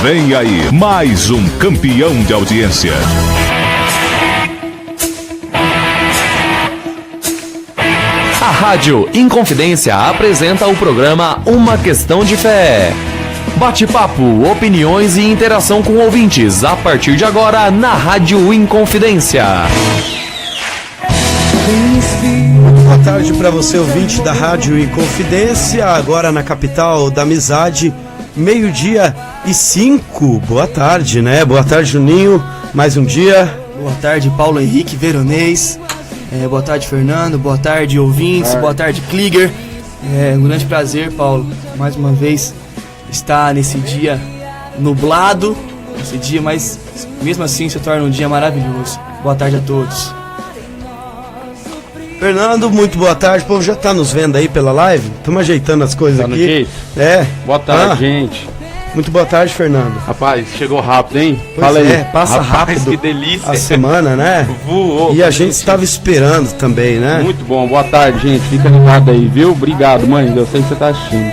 Vem aí, mais um campeão de audiência. A Rádio Inconfidência apresenta o programa Uma Questão de Fé. Bate-papo, opiniões e interação com ouvintes a partir de agora na Rádio Inconfidência. Boa tarde para você, ouvinte da Rádio Inconfidência, agora na capital da amizade, 12:05. Boa tarde, né? Boa tarde, Juninho, mais um dia. Boa tarde, Paulo Henrique Veronês. Boa tarde, Fernando. Boa tarde, ouvintes. Boa tarde, Kliger. Um grande prazer, Paulo, mais uma vez estar nesse dia nublado, esse dia, mas mesmo assim se torna um dia maravilhoso. Boa tarde a todos. Fernando, muito boa tarde. O povo já tá nos vendo aí pela live? Estamos ajeitando as coisas aqui. Boa tarde, gente. Muito boa tarde, Fernando. Rapaz, chegou rápido, hein? Fala aí. Passa rápido. Que delícia. A semana, né? Voou. E a gente estava esperando também, né? Muito bom. Boa tarde, gente. Fica ligado aí, viu? Obrigado, mãe. Eu sei que você tá assistindo.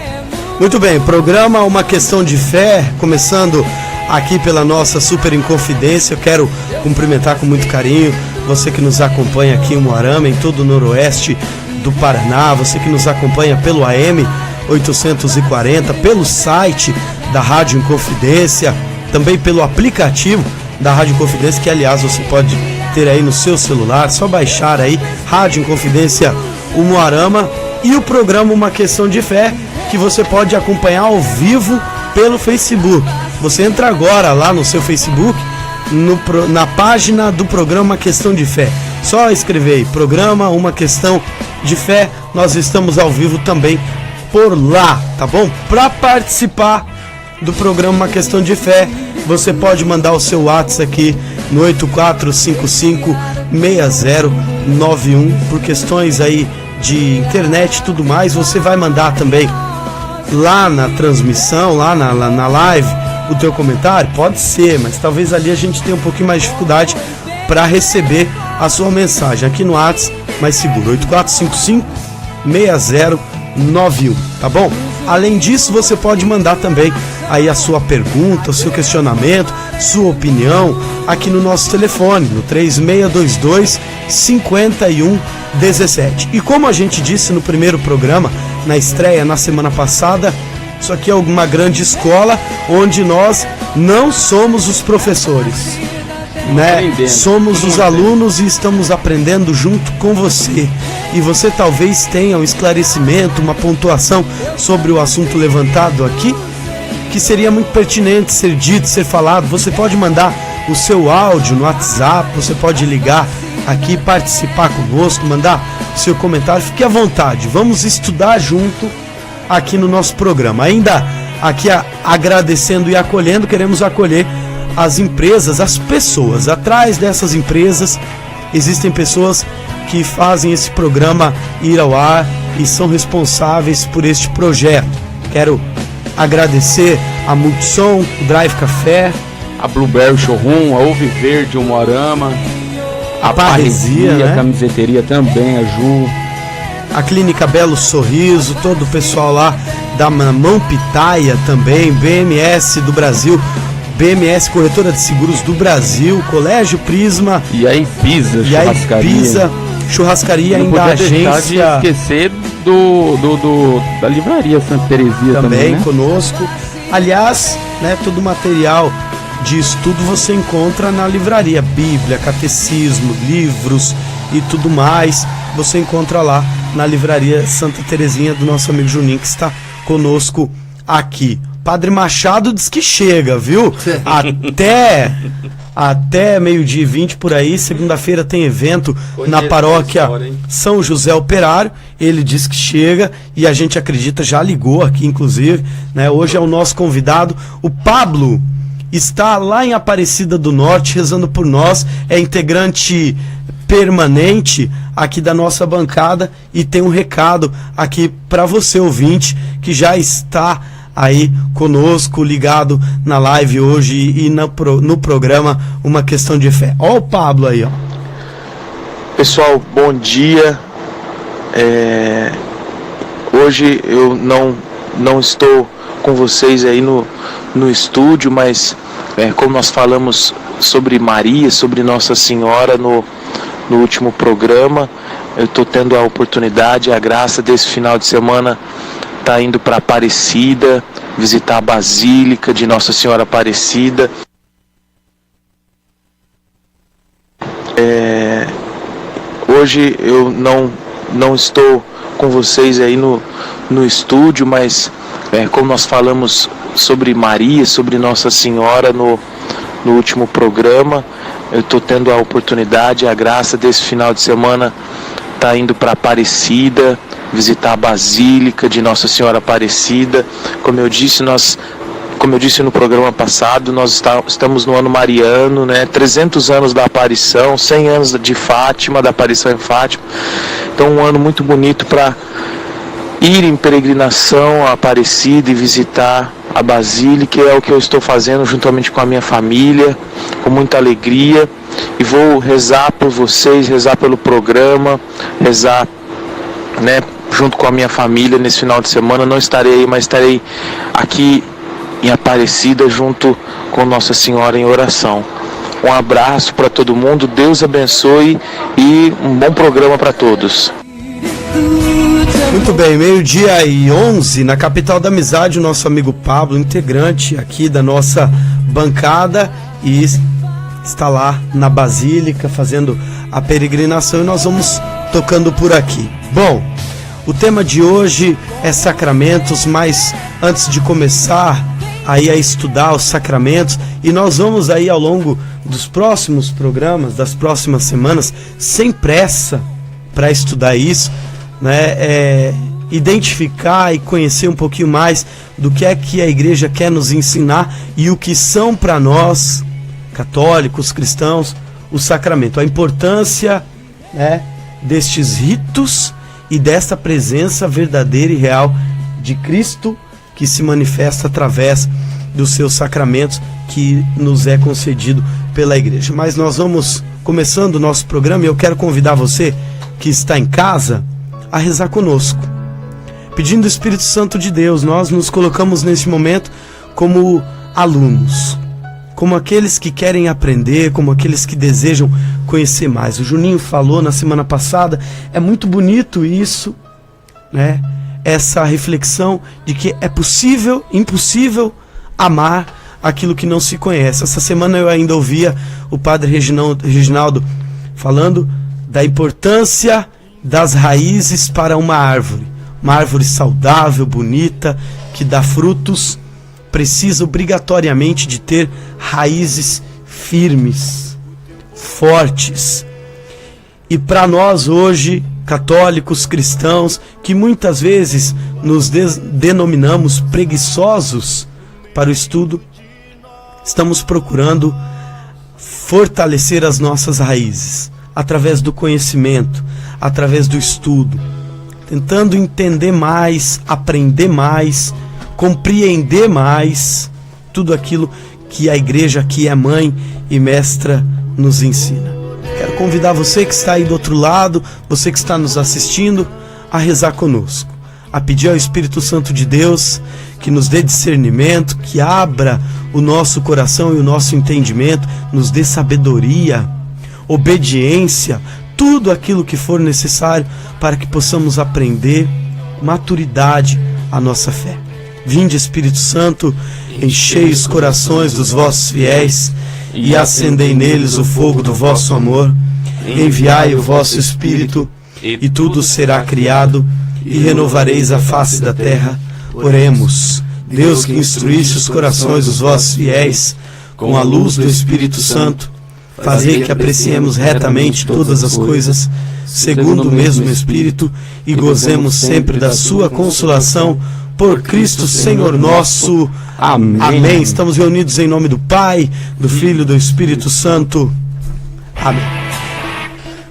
Muito bem. Programa Uma Questão de Fé, começando aqui pela nossa Super Inconfidência. Eu quero cumprimentar com muito carinho você que nos acompanha aqui em Umuarama, em todo o noroeste do Paraná. Você que nos acompanha pelo AM 840, pelo site da Rádio Inconfidência, também pelo aplicativo da Rádio Inconfidência, que aliás você pode ter aí no seu celular, só baixar aí Rádio Inconfidência Umuarama, e o programa Uma Questão de Fé, que você pode acompanhar ao vivo pelo Facebook. Você entra agora lá no seu Facebook, na página do programa Uma Questão de Fé, só escrever aí, programa Uma Questão de Fé, nós estamos ao vivo também por lá, tá bom? Para participar do programa Uma Questão de Fé, você pode mandar o seu WhatsApp aqui no 8455-6091, por questões aí de internet e tudo mais. Você vai mandar também lá na transmissão, lá na live, o teu comentário, pode ser, mas talvez ali a gente tenha um pouquinho mais de dificuldade para receber a sua mensagem. Aqui no WhatsApp, mais seguro, 8455-6091, tá bom? Além disso, você pode mandar também aí a sua pergunta, o seu questionamento, sua opinião aqui no nosso telefone, no 3622-5117. E como a gente disse no primeiro programa, na estreia na semana passada, isso aqui é uma grande escola onde nós não somos os professores, né? Somos os alunos e estamos aprendendo junto com você. E você talvez tenha um esclarecimento, uma pontuação sobre o assunto levantado aqui, que seria muito pertinente ser dito, ser falado. Você pode mandar o seu áudio no WhatsApp, você pode ligar aqui, participar conosco, mandar o seu comentário, fique à vontade, vamos estudar junto aqui no nosso programa. Ainda aqui agradecendo e acolhendo, queremos acolher as empresas, as pessoas. Atrás dessas empresas existem pessoas que fazem esse programa ir ao ar e são responsáveis por este projeto. Quero agradecer a Multissom, o Drive Café, a Blueberry Showroom, a Oviverde, o Umuarama, a Parresia, né? A camiseteria também, a Ju, a Clínica Belo Sorriso, todo o pessoal lá da Mão Pitaia também, BMS do Brasil, BMS Corretora de Seguros do Brasil, Colégio Prisma e a Ibiza Churrascaria, ainda a agência. De esquecer da livraria Santa Teresia também, né? Conosco. Aliás, né, todo o material de estudo você encontra na livraria, Bíblia, catecismo, livros e tudo mais, você encontra lá na livraria Santa Terezinha do nosso amigo Juninho, que está conosco aqui. Padre Machado diz que chega, viu? Até 12:20 por aí. Segunda-feira tem evento na paróquia São José Operário. Ele diz que chega e a gente acredita, já ligou aqui inclusive, né? Hoje é o nosso convidado, o Pablo. Está lá em Aparecida do Norte rezando por nós, é integrante permanente aqui da nossa bancada e tem um recado aqui para você, ouvinte, que já está aí conosco, ligado na live hoje e no programa Uma Questão de Fé. Ó o Pablo aí, ó. Pessoal, bom dia. Hoje eu não estou com vocês aí no no estúdio, mas como nós falamos sobre Maria, sobre Nossa Senhora no último programa, eu estou tendo a oportunidade, a graça desse final de semana estar indo para Aparecida, visitar a Basílica de Nossa Senhora Aparecida. Hoje eu não estou com vocês aí no estúdio, mas como nós falamos sobre Maria, sobre Nossa Senhora no último programa, eu estou tendo a oportunidade, a graça desse final de semana estar indo para Aparecida, visitar a Basílica de Nossa Senhora Aparecida. Como eu disse no programa passado, nós estamos no ano mariano, né? 300 anos da aparição, 100 anos de Fátima, da aparição em Fátima. Então um ano muito bonito para ir em peregrinação a Aparecida e visitar a Basílica, é o que eu estou fazendo juntamente com a minha família, com muita alegria, e vou rezar por vocês, rezar pelo programa, rezar, né, junto com a minha família nesse final de semana. Não estarei aí, mas estarei aqui em Aparecida junto com Nossa Senhora em oração. Um abraço para todo mundo, Deus abençoe e um bom programa para todos. Muito bem, 12:11, na capital da amizade, o nosso amigo Pablo, integrante aqui da nossa bancada, e está lá na Basílica fazendo a peregrinação, e nós vamos tocando por aqui. Bom, o tema de hoje é sacramentos, mas antes de começar aí a estudar os sacramentos, e nós vamos aí ao longo dos próximos programas, das próximas semanas, sem pressa para estudar isso, né, identificar e conhecer um pouquinho mais do que é que a igreja quer nos ensinar e o que são para nós, católicos, cristãos, o sacramento, a importância, né, destes ritos e dessa presença verdadeira e real de Cristo, que se manifesta através dos seus sacramentos que nos é concedido pela igreja. Mas nós vamos começando o nosso programa, e eu quero convidar você que está em casa a rezar conosco, pedindo o Espírito Santo de Deus. Nós nos colocamos neste momento como alunos, como aqueles que querem aprender, como aqueles que desejam conhecer mais. O Juninho falou na semana passada, é muito bonito isso, né? Essa reflexão de que é possível, impossível amar aquilo que não se conhece. Essa semana eu ainda ouvia o padre Reginaldo falando da importância das raízes para uma árvore saudável, bonita, que dá frutos, precisa obrigatoriamente de ter raízes firmes, fortes. E para nós hoje, católicos, cristãos, que muitas vezes nos denominamos preguiçosos para o estudo, estamos procurando fortalecer as nossas raízes através do conhecimento, através do estudo, tentando entender mais, aprender mais, compreender mais tudo aquilo que a igreja, que é mãe e mestra, nos ensina. Quero convidar você que está aí do outro lado, você que está nos assistindo, a rezar conosco, a pedir ao Espírito Santo de Deus que nos dê discernimento, que abra o nosso coração e o nosso entendimento, nos dê sabedoria, obediência, tudo aquilo que for necessário para que possamos aprender maturidade à nossa fé. Vinde, Espírito Santo, enchei os corações dos vossos fiéis e acendei neles o fogo do vosso amor. Enviai o vosso Espírito, e tudo será criado, e renovareis a face da terra. Oremos. Deus, que instruíste os corações dos vossos fiéis com a luz do Espírito Santo, fazei que apreciemos retamente todas as coisas, segundo o mesmo Espírito, e gozemos sempre da sua consolação, por Cristo Senhor nosso. Amém. Amém. Estamos reunidos em nome do Pai, do Filho e do Espírito Santo. Amém.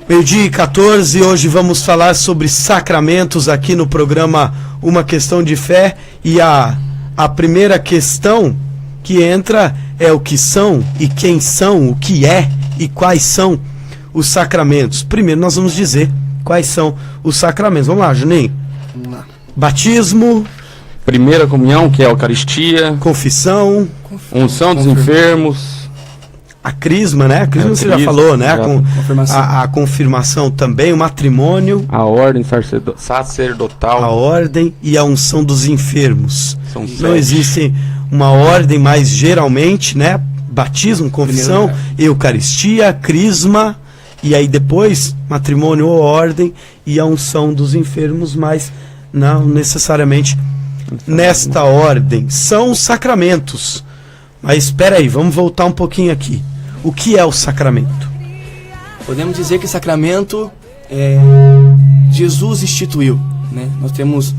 12:14, hoje vamos falar sobre sacramentos aqui no programa Uma Questão de Fé, e a primeira questão que entra é o que são e quem são, o que é e quais são os sacramentos. Primeiro nós vamos dizer quais são os sacramentos. Vamos lá, Juninho. Vamos lá. Batismo, primeira comunhão, que é a Eucaristia, confissão, unção dos enfermos, a crisma, né? A crisma você já falou, né? A confirmação também, o matrimônio, a ordem sacerdotal, a ordem e a unção dos enfermos. São Não 7. existe uma ordem, mas geralmente, né? Batismo, confissão, Eucaristia, crisma, e aí depois matrimônio ou ordem e a unção dos enfermos, mas não necessariamente nesta ordem. São os sacramentos. Mas espera aí, vamos voltar um pouquinho aqui. O que é o sacramento? Podemos dizer que sacramento Jesus instituiu, né? Nós temos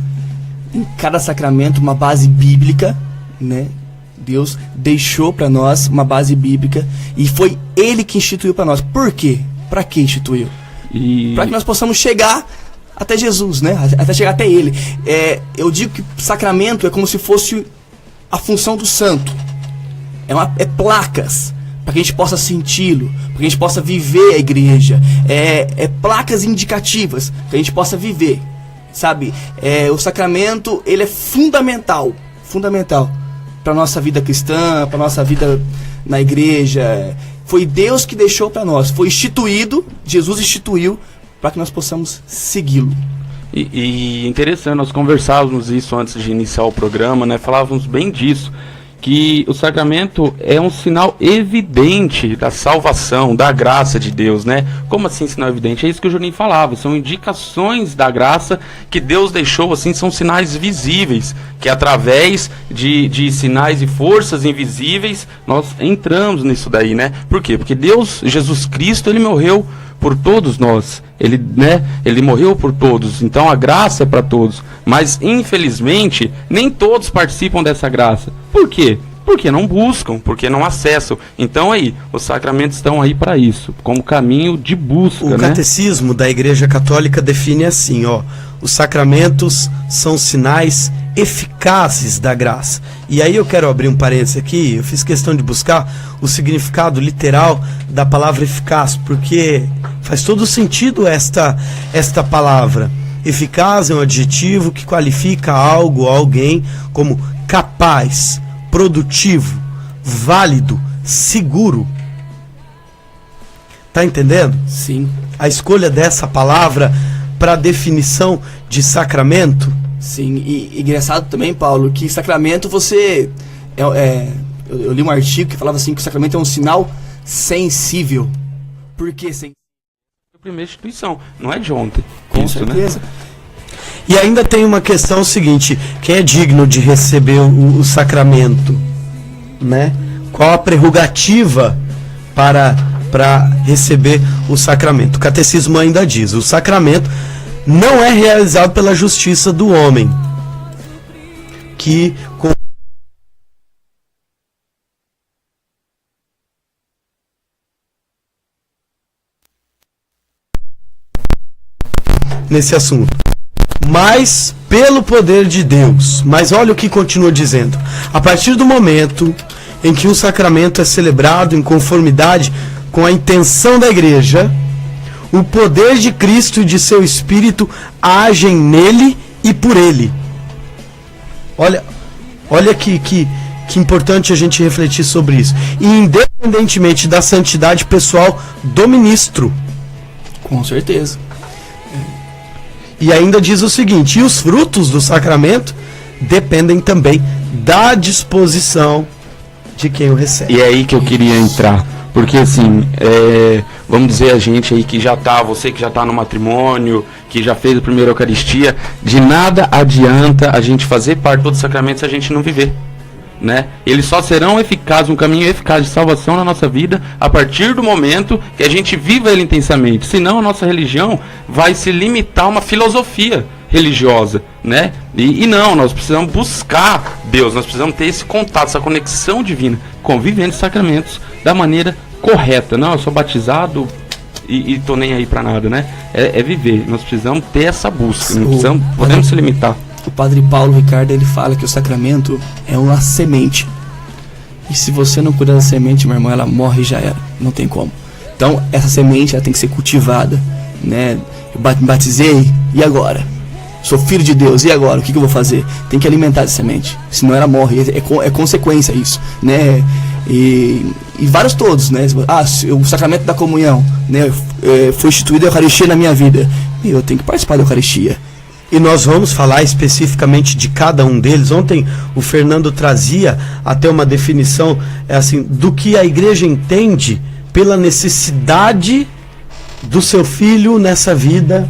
em cada sacramento uma base bíblica, né? Deus deixou para nós uma base bíblica e foi Ele que instituiu para nós. Por quê? Para que instituiu? Para que nós possamos chegar até Jesus, né? Até chegar até Ele. Eu digo que sacramento é como se fosse a função do santo. É placas para que a gente possa senti-lo, para que a gente possa viver a igreja. É placas indicativas para que a gente possa viver, sabe? O sacramento, ele é fundamental para nossa vida cristã, para nossa vida na igreja. Foi Deus que deixou para nós, foi instituído, Jesus instituiu para que nós possamos segui-lo. E interessante, nós conversávamos isso antes de iniciar o programa, né? Falávamos bem disso, que o sacramento é um sinal evidente da salvação, da graça de Deus, né? Como assim sinal evidente? É isso que o Juninho falava, são indicações da graça que Deus deixou, assim, são sinais visíveis, que através de sinais e forças invisíveis, nós entramos nisso daí, né? Por quê? Porque Deus, Jesus Cristo, Ele morreu por todos nós, ele morreu por todos, então a graça é para todos, mas infelizmente nem todos participam dessa graça. Por quê? Porque não buscam, porque não acessam. Então aí, os sacramentos estão aí para isso, como caminho de busca. O catecismo da Igreja Católica define assim, os sacramentos são sinais eficazes da graça. E aí eu quero abrir um parênteses aqui, eu fiz questão de buscar o significado literal da palavra eficaz, porque faz todo sentido esta palavra. Eficaz é um adjetivo que qualifica algo ou alguém como capaz, produtivo, válido, seguro. Tá entendendo? Sim. A escolha dessa palavra para definição de sacramento. Sim, e engraçado também, Paulo, que sacramento você... eu li um artigo que falava assim que o sacramento é um sinal sensível. Por que sensível? A primeira instituição, não é de ontem. Com certeza. Né? E ainda tem uma questão seguinte, quem é digno de receber o sacramento, né? Qual a prerrogativa para receber o sacramento? O catecismo ainda diz, o sacramento não é realizado pela justiça do homem, que nesse assunto, mas pelo poder de Deus. Mas olha o que continua dizendo: a partir do momento em que um sacramento é celebrado em conformidade com a intenção da igreja, o poder de Cristo e de seu Espírito agem nele e por ele. Olha que importante a gente refletir sobre isso. E independentemente da santidade pessoal do ministro. Com certeza. E ainda diz o seguinte: e os frutos do sacramento dependem também da disposição de quem o recebe. E é aí que eu queria entrar. Porque assim, vamos dizer, a gente aí que já tá, você que já tá no matrimônio, que já fez a primeira Eucaristia, de nada adianta a gente fazer parte de todos os sacramentos se a gente não viver, né? Eles só serão eficazes, um caminho eficaz de salvação na nossa vida a partir do momento que a gente viva ele intensamente. Senão a nossa religião vai se limitar a uma filosofia religiosa, né? E não, nós precisamos buscar Deus, nós precisamos ter esse contato, essa conexão divina, convivendo os sacramentos da maneira correta. Não, eu sou batizado e tô nem aí pra nada, né? É viver, nós precisamos ter essa busca, não podemos se limitar. O padre Paulo Ricardo, ele fala que o sacramento é uma semente. E se você não cuidar da semente, meu irmão, ela morre e já era. Não tem como. Então, essa semente ela tem que ser cultivada, né? Eu me batizei, e agora? sou filho de Deus, e agora? O que eu vou fazer? Tem que alimentar essa semente, senão ela morre, é consequência isso, né? E vários todos, né? O sacramento da comunhão, né? Foi instituída a Eucaristia na minha vida, e eu tenho que participar da Eucaristia. E nós vamos falar especificamente de cada um deles. Ontem o Fernando trazia até uma definição assim, do que a igreja entende pela necessidade do seu filho nessa vida.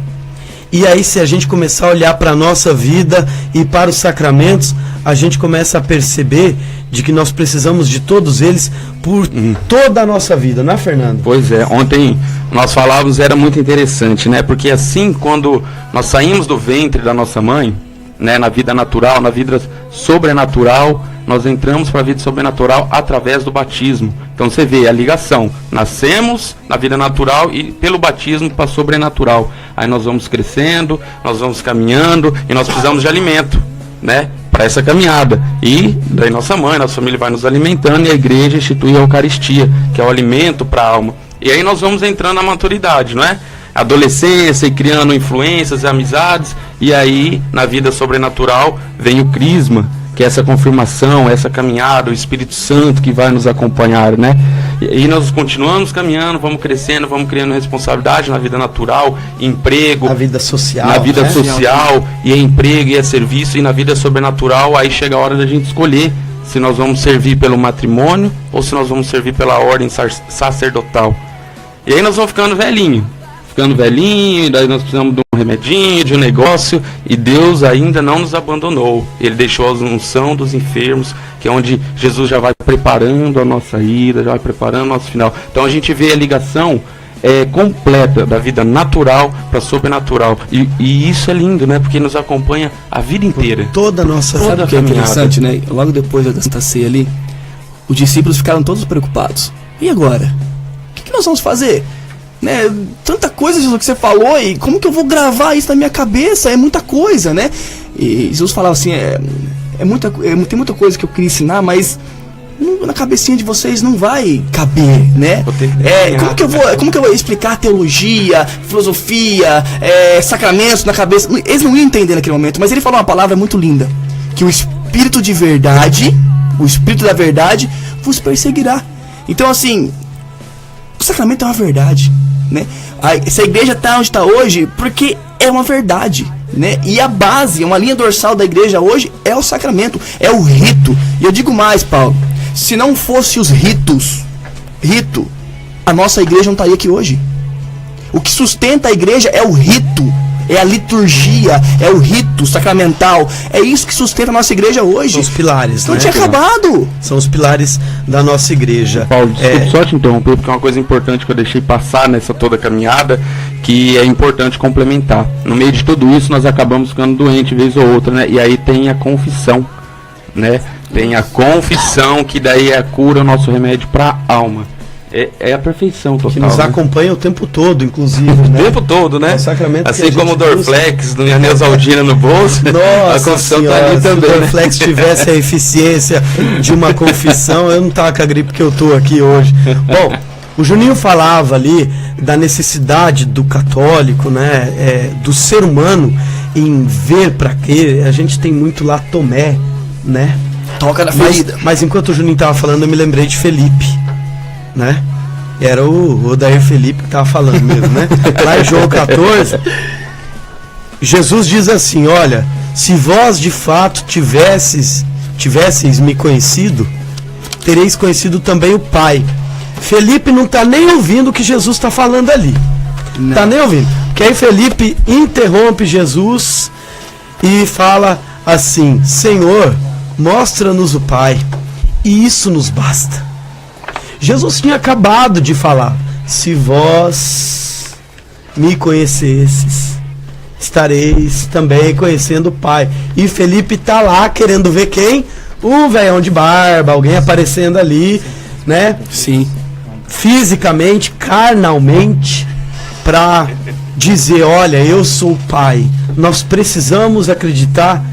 E aí, se a gente começar a olhar para a nossa vida e para os sacramentos, a gente começa a perceber de que nós precisamos de todos eles por toda a nossa vida, não é, Fernando? Pois é, ontem nós falávamos, era muito interessante, né? Porque assim, quando nós saímos do ventre da nossa mãe, né, na vida natural, na vida sobrenatural, nós entramos para a vida sobrenatural através do batismo. Então você vê a ligação, nascemos na vida natural e pelo batismo para sobrenatural. Aí nós vamos crescendo, nós vamos caminhando e nós precisamos de alimento, né, para essa caminhada. E daí nossa mãe, nossa família vai nos alimentando, e a igreja institui a Eucaristia, que é o alimento para a alma. E aí nós vamos entrando na maturidade, não é? Adolescência, e criando influências e amizades, e aí na vida sobrenatural vem o crisma, que é essa confirmação, essa caminhada, o Espírito Santo que vai nos acompanhar, né? E nós continuamos caminhando, vamos crescendo, vamos criando responsabilidade na vida natural, emprego, na vida social, na vida social, e é emprego, e é serviço, e na vida sobrenatural, aí chega a hora da gente escolher se nós vamos servir pelo matrimônio ou se nós vamos servir pela ordem sacerdotal. E aí nós vamos ficando velhinho, e daí nós precisamos de um remedinho, de um negócio, e Deus ainda não nos abandonou. Ele deixou a unção dos enfermos, que é onde Jesus já vai preparando a nossa ida, já vai preparando o nosso final. Então a gente vê a ligação completa da vida natural para sobrenatural, e isso é lindo, né? Porque nos acompanha a vida inteira. Toda a nossa vida. Sabe o que é interessante, né? Logo depois da Santa Ceia ali, os discípulos ficaram todos preocupados. E agora? O que nós vamos fazer? Né, tanta coisa, Jesus, que você falou, e como que eu vou gravar isso na minha cabeça? É muita coisa, né? E Jesus falava assim, tem muita coisa que eu queria ensinar, mas na cabecinha de vocês não vai caber, né? Como que eu vou explicar teologia, filosofia, sacramentos na cabeça? Eles não iam entender naquele momento, mas ele falou uma palavra muito linda, que o Espírito de verdade, o Espírito da verdade vos perseguirá. Então assim, o sacramento é uma verdade, né? Essa igreja está onde está hoje porque é uma verdade, né? E a base, uma linha dorsal da igreja hoje é o sacramento, é o rito. E eu digo mais, Paulo, se não fosse os rito, a nossa igreja não estaria aqui hoje. O que sustenta a igreja é o rito, é a liturgia, é o rito sacramental. É isso que sustenta a nossa igreja hoje. São os pilares, não né? tinha acabado. São os pilares da nossa igreja. Paulo, desculpe só te interromper, porque é uma coisa importante que eu deixei passar nessa toda caminhada, que é importante complementar. No meio de tudo isso, nós acabamos ficando doentes, vez ou outra, né? E aí tem a confissão, né? Tem a confissão, que daí é a cura, o nosso remédio para a alma. É a perfeição total. Que nos acompanha o tempo todo, inclusive, né? O tempo todo, né? O sacramento assim como o Dorflex, do Neusaldina no bolso. Nossa, a confissão senhora, tá ali também. Se o Dorflex tivesse a eficiência de uma confissão, eu não tava com a gripe que eu tô aqui hoje. Bom, o Juninho falava ali da necessidade do católico, né? Do ser humano em ver para quê. A gente tem muito lá Tomé, né? Toca na ferida. Mas enquanto o Juninho tava falando, eu me lembrei de Felipe, né? Era o Odair Felipe que tava falando mesmo, né? Lá em João 14, Jesus diz assim: olha, se vós de fato tivesseis me conhecido, tereis conhecido também o Pai. Felipe não tá nem ouvindo o que Jesus está falando ali. Não. Tá nem ouvindo. Porque aí Felipe interrompe Jesus e fala assim: Senhor, mostra-nos o Pai, e isso nos basta. Jesus tinha acabado de falar: se vós me conhecesses, estareis também conhecendo o Pai. E Felipe tá lá querendo ver quem? Um velhão de barba, alguém aparecendo ali, né? Sim. Fisicamente, carnalmente, para dizer: olha, eu sou o Pai. Nós precisamos acreditar,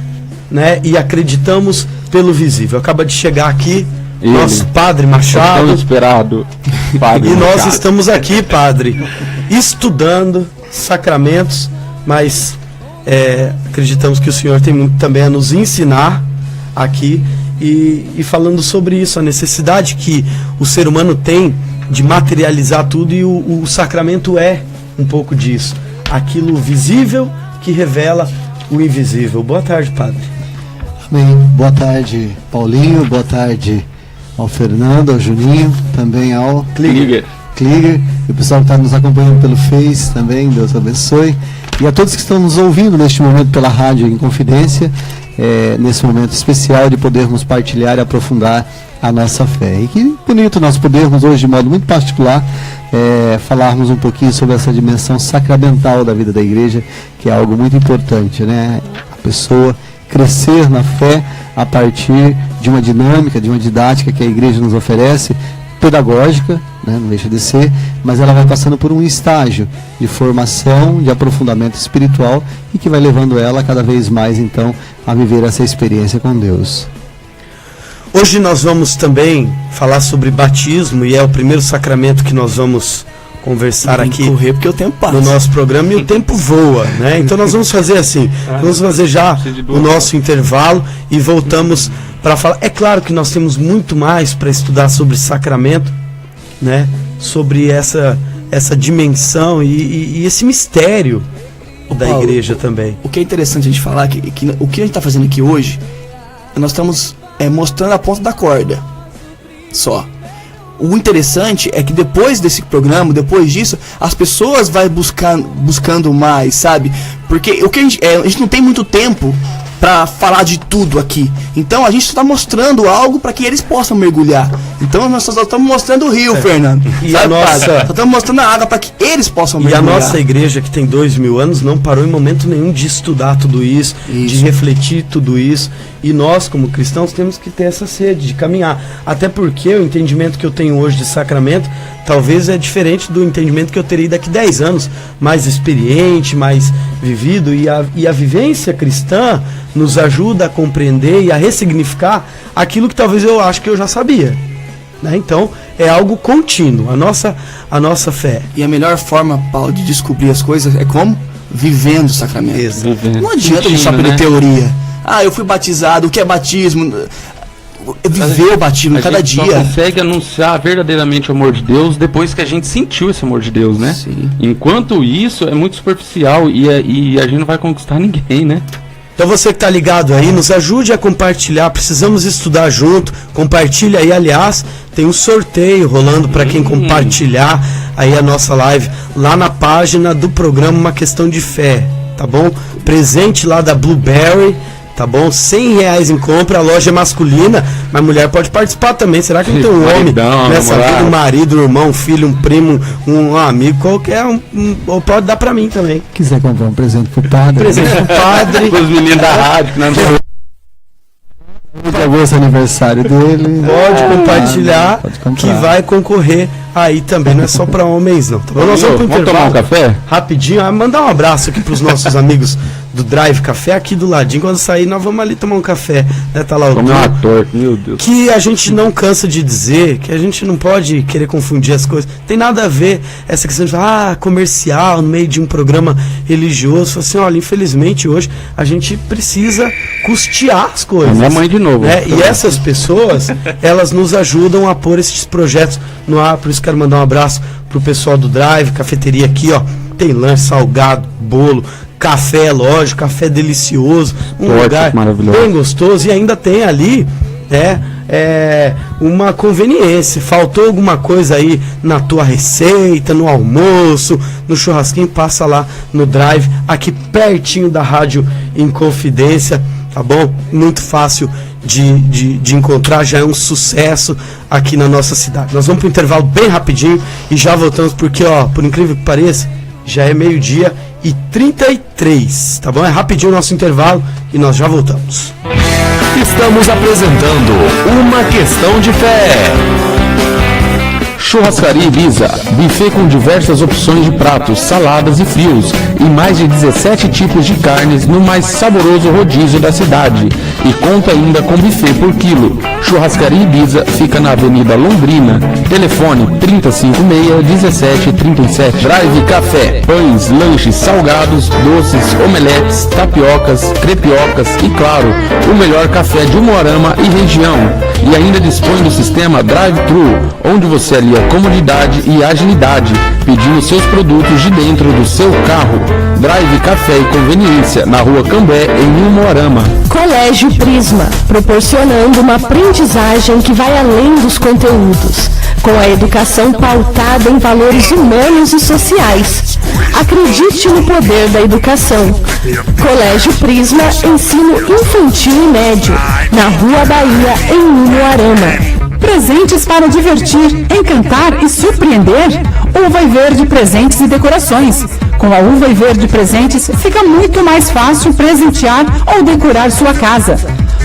né? E acreditamos pelo visível. Acaba de chegar aqui nosso Padre Machado. Tão esperado, Padre e Machado. Nós estamos aqui, Padre, estudando sacramentos, mas acreditamos que o Senhor tem muito também a nos ensinar aqui e falando sobre isso, a necessidade que o ser humano tem de materializar tudo, e o sacramento é um pouco disso, aquilo visível que revela o invisível. Boa tarde, padre. Amém. Boa tarde, Paulinho. Boa tarde ao Fernando, ao Juninho, também ao Kliger. E o pessoal que está nos acompanhando pelo Face também, Deus abençoe. E a todos que estão nos ouvindo neste momento pela Rádio Inconfidência, nesse momento especial de podermos partilhar e aprofundar a nossa fé. E que bonito nós podermos hoje, de modo muito particular, falarmos um pouquinho sobre essa dimensão sacramental da vida da igreja, que é algo muito importante, né? A pessoa crescer na fé a partir de uma dinâmica, de uma didática que a igreja nos oferece, pedagógica, né, não deixa de ser, mas ela vai passando por um estágio de formação, de aprofundamento espiritual, e que vai levando ela cada vez mais então a viver essa experiência com Deus. Hoje nós vamos também falar sobre batismo, e é o primeiro sacramento que nós vamos conversar aqui correr porque o tempo passa no nosso programa, e o tempo voa, né? Então nós vamos fazer assim, vamos fazer já o nosso intervalo e voltamos para falar. É claro que nós temos muito mais para estudar sobre sacramento, né? Sobre essa dimensão e esse mistério da Paulo, igreja também. O que é interessante a gente falar, que o que a gente está fazendo aqui hoje, nós estamos mostrando a ponta da corda só. O interessante é que depois desse programa, depois disso, as pessoas vão buscando mais, sabe? Porque o que a gente não tem muito tempo para falar de tudo aqui. Então a gente está mostrando algo para que eles possam mergulhar. Então nós só estamos mostrando o rio, Fernando. E a nossa... Só estamos mostrando a água para que eles possam mergulhar. E a nossa igreja, que tem 2000 anos, não parou em momento nenhum de estudar tudo isso, de refletir tudo isso. E nós, como cristãos, temos que ter essa sede de caminhar. Até porque o entendimento que eu tenho hoje de sacramento talvez é diferente do entendimento que eu terei daqui 10 anos, mais experiente, mais vivido. E a vivência cristã nos ajuda a compreender e a ressignificar aquilo que talvez eu acho que eu já sabia, né? Então é algo contínuo, a nossa fé. E a melhor forma, Paulo, de descobrir as coisas é como? Vivendo o sacramento. Não adianta a gente só aprender teoria. Eu fui batizado, o que é batismo? Viver o batismo cada dia. A gente só consegue anunciar verdadeiramente o amor de Deus depois que a gente sentiu esse amor de Deus, né? Sim. Enquanto isso é muito superficial e a gente não vai conquistar ninguém, né? Então você que está ligado aí, nos ajude a compartilhar, precisamos estudar junto, compartilha aí, aliás, tem um sorteio rolando para quem compartilhar aí a nossa live, lá na página do programa Uma Questão de Fé, tá bom? Presente lá da Blueberry, tá bom? R$100 em compra, a loja é masculina, mas mulher pode participar também. Será que não tem um homem nessa vida, um marido, um irmão, um filho, um primo, um amigo, qualquer ou pode dar pra mim também. Quiser comprar um presente pro padre. Presente pro padre. Os meninos da rádio, que não Esse aniversário dele. Pode compartilhar, pode que vai concorrer aí também, não é só pra homens não. Tá bom? Nós vamos pro tomar um café? Rapidinho, mandar um abraço aqui pros nossos amigos do Drive Café, aqui do ladinho. Quando sair, nós vamos ali tomar um café, né? Tá lá o Comer uma torta, meu Deus. Que a gente não cansa de dizer, que a gente não pode querer confundir as coisas. Tem nada a ver essa questão de comercial, no meio de um programa religioso. Assim, olha, infelizmente hoje a gente precisa custear as coisas. Minha mãe de novo. Né? E essas pessoas, elas nos ajudam a pôr esses projetos no ar. Por isso quero mandar um abraço pro pessoal do Drive, cafeteria aqui, ó. Tem lanche, salgado, bolo, café, lógico, café delicioso, lugar bem gostoso, e ainda tem ali uma conveniência. Faltou alguma coisa aí na tua receita, no almoço, no churrasquinho, passa lá no Drive, aqui pertinho da Rádio Inconfidência, tá bom? Muito fácil de encontrar, já é um sucesso aqui na nossa cidade. Nós vamos para o intervalo bem rapidinho e já voltamos, porque, por incrível que pareça, já é 12:33, tá bom? É rapidinho o nosso intervalo e nós já voltamos. Estamos apresentando Uma Questão de Fé. Churrascaria Ibiza, buffet com diversas opções de pratos, saladas e frios e mais de 17 tipos de carnes no mais saboroso rodízio da cidade. E conta ainda com buffet por quilo. Churrascaria Ibiza fica na Avenida Londrina. Telefone 3056-1737. Drive Café, pães, lanches, salgados, doces, omeletes, tapiocas, crepiocas e, claro, o melhor café de Umuarama e região. E ainda dispõe do sistema Drive-Thru, onde você alia comodidade e agilidade, pedindo seus produtos de dentro do seu carro. Drive Café e Conveniência, na Rua Cambé, em Umuarama. Colégio Prisma, proporcionando uma aprendizagem que vai além dos conteúdos, com a educação pautada em valores humanos e sociais. Acredite no poder da educação. Colégio Prisma, ensino infantil e médio, na Rua Bahia, em Umuarama. Presentes para divertir, encantar e surpreender? Uva e Verde Presentes e Decorações. Com a Uva e Verde Presentes, fica muito mais fácil presentear ou decorar sua casa.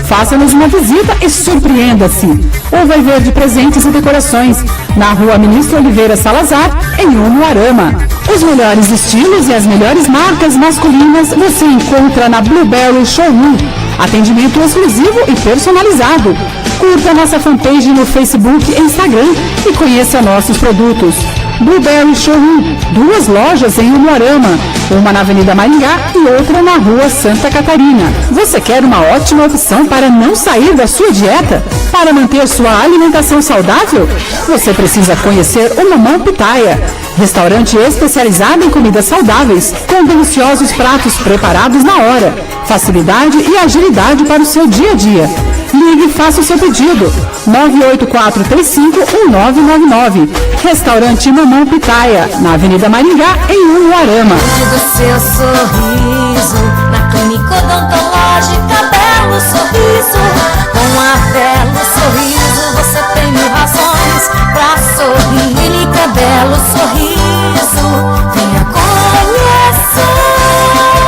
Faça-nos uma visita e surpreenda-se. Uva e Verde Presentes e Decorações, na Rua Ministro Oliveira Salazar, em Umuarama. Os melhores estilos e as melhores marcas masculinas você encontra na Blueberry Showroom. Atendimento exclusivo e personalizado. Curta nossa fanpage no Facebook e Instagram e conheça nossos produtos. Blueberry Showroom, 2 lojas em Umuarama, uma na Avenida Maringá e outra na Rua Santa Catarina. Você quer uma ótima opção para não sair da sua dieta? Para manter sua alimentação saudável? Você precisa conhecer o Mamão Pitaia, restaurante especializado em comidas saudáveis, com deliciosos pratos preparados na hora, facilidade e agilidade para o seu dia a dia. Ligue e faça o seu pedido. 984351999. Restaurante Mamão Pitaia, na Avenida Maringá, em Umuarama. Do seu sorriso, na clínica odontológica Belo Sorriso. Com a Belo Sorriso, você tem 1000 razões pra sorrir. Clínica Belo Sorriso, venha conhecer.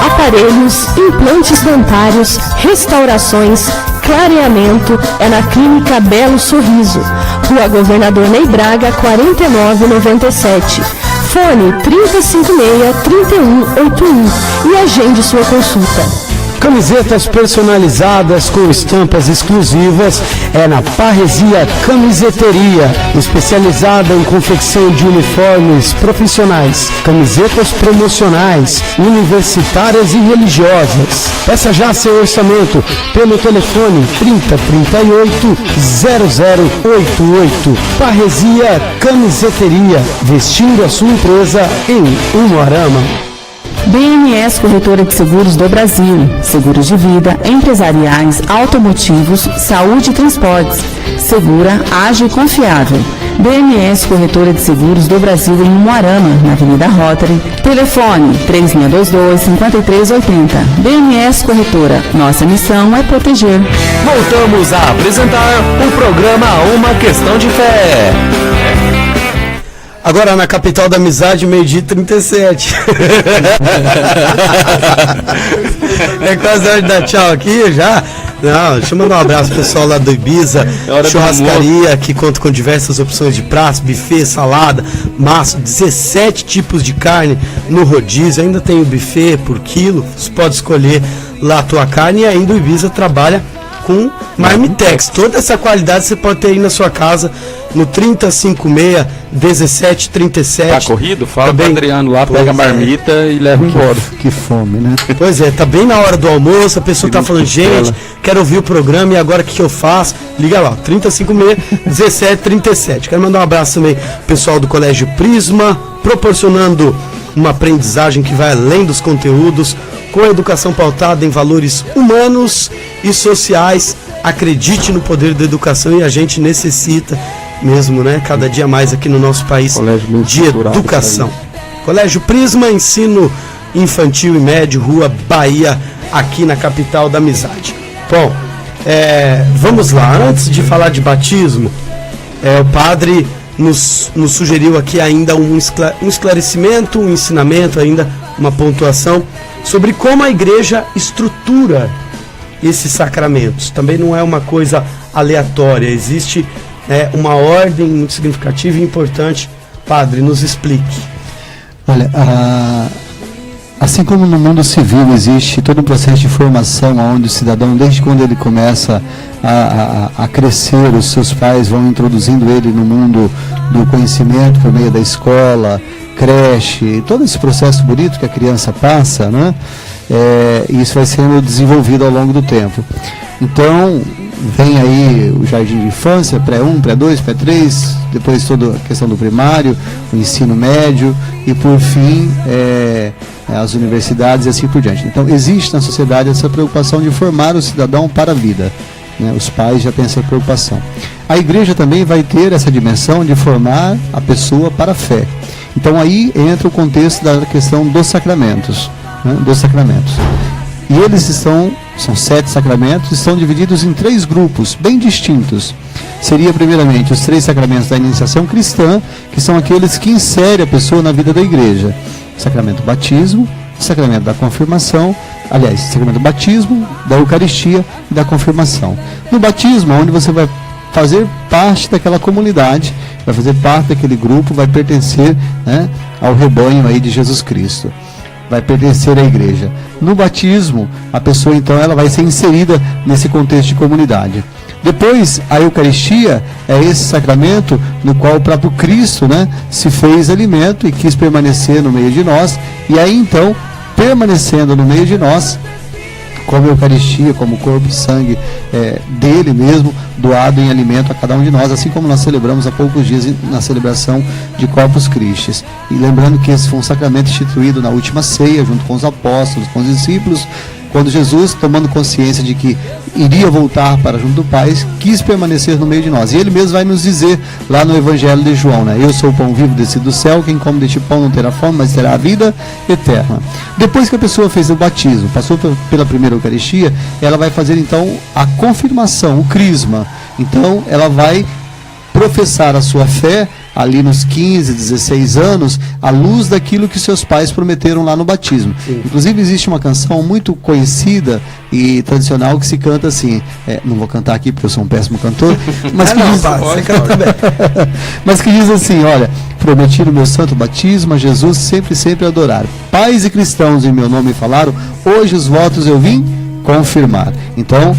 Aparelhos, implantes dentários, restaurações, clareamento é na Clínica Belo Sorriso, Rua Governador Ney Braga, 4997. Fone 3056-3181 e agende sua consulta. Camisetas personalizadas com estampas exclusivas é na Parresia Camiseteria, especializada em confecção de uniformes profissionais, camisetas promocionais, universitárias e religiosas. Peça já seu orçamento pelo telefone 3038-0088. Parresia Camiseteria, vestindo a sua empresa em Umuarama. BMS Corretora de Seguros do Brasil. Seguros de vida, empresariais, automotivos, saúde e transportes. Segura, ágil e confiável. BMS Corretora de Seguros do Brasil em Umuarama, na Avenida Rotary. Telefone 3622-5380. BMS Corretora. Nossa missão é proteger. Voltamos a apresentar o programa Uma Questão de Fé. Agora na capital da amizade, 12h37. É quase hora de dar tchau aqui já. Não, deixa eu mandar um abraço pro pessoal lá do Ibiza, churrascaria, que conta com diversas opções de pratos, buffet, salada, massa, 17 tipos de carne no rodízio. Ainda tem o buffet por quilo, você pode escolher lá a tua carne. E ainda o Ibiza trabalha com Marmitex. Toda essa qualidade você pode ter aí na sua casa, no 3056-1737. Tá corrido? Fala pro Adriano lá, pega a marmita e leva embora. Que fome, né? Pois é, tá bem na hora do almoço, a pessoa tá falando, gente, quero ouvir o programa e agora o que eu faço? Liga lá, 3056-1737. Quero mandar um abraço também pro pessoal do Colégio Prisma, proporcionando uma aprendizagem que vai além dos conteúdos, com a educação pautada em valores humanos e sociais. Acredite no poder da educação, e a gente necessita mesmo, né? Cada dia mais aqui no nosso país de educação. Colégio Prisma, ensino infantil e médio, Rua Bahia, aqui na capital da amizade. Bom, vamos lá. Antes de falar de batismo, o padre nos sugeriu aqui ainda um esclarecimento, um ensinamento, ainda uma pontuação sobre como a igreja estrutura esses sacramentos. Também não é uma coisa aleatória, existe uma ordem muito significativa e importante. Padre, nos explique. Olha, assim como no mundo civil existe todo um processo de formação onde o cidadão, desde quando ele começa a crescer, os seus pais vão introduzindo ele no mundo do conhecimento por meio da escola, creche, todo esse processo bonito que a criança passa, né? Isso vai sendo desenvolvido ao longo do tempo. Então, vem aí o jardim de infância, pré-1, pré-2, pré-3, depois toda a questão do primário, o ensino médio e, por fim, as universidades e assim por diante. Então, existe na sociedade essa preocupação de formar o cidadão para a vida. Né? Os pais já têm essa preocupação. A igreja também vai ter essa dimensão de formar a pessoa para a fé. Então, aí entra o contexto da questão dos sacramentos. Né? Dos sacramentos. E eles são 7 sacramentos, estão divididos em 3 grupos bem distintos. Seria primeiramente os 3 sacramentos da iniciação cristã, que são aqueles que inserem a pessoa na vida da igreja. O sacramento do batismo, o sacramento da confirmação, aliás, o sacramento do batismo, da Eucaristia e da confirmação. No batismo, onde você vai fazer parte daquela comunidade, vai fazer parte daquele grupo, vai pertencer, né, ao rebanho aí de Jesus Cristo. Vai pertencer à igreja. No batismo, a pessoa então ela vai ser inserida nesse contexto de comunidade. Depois, a Eucaristia é esse sacramento no qual o próprio Cristo, né, se fez alimento e quis permanecer no meio de nós. E aí então, permanecendo no meio de nós, como a Eucaristia, como o corpo e sangue dele mesmo, doado em alimento a cada um de nós, assim como nós celebramos há poucos dias na celebração de Corpus Christi. E lembrando que esse foi um sacramento instituído na última ceia, junto com os apóstolos, com os discípulos, quando Jesus, tomando consciência de que iria voltar para junto do Pai, quis permanecer no meio de nós. E ele mesmo vai nos dizer lá no Evangelho de João, né? Eu sou o pão vivo descido do céu, quem come deste pão não terá fome, mas terá a vida eterna. Depois que a pessoa fez o batismo, passou pela primeira Eucaristia, ela vai fazer então a confirmação, o crisma. Então ela vai professar a sua fé ali nos 15, 16 anos, à luz daquilo que seus pais prometeram lá no batismo. Sim. Inclusive existe uma canção muito conhecida e tradicional que se canta assim, não vou cantar aqui porque eu sou um péssimo cantor, mas que diz, mas que diz assim, olha, prometi no meu santo batismo a Jesus sempre adorar. Pais e cristãos em meu nome falaram, hoje os votos eu vim confirmar. Então,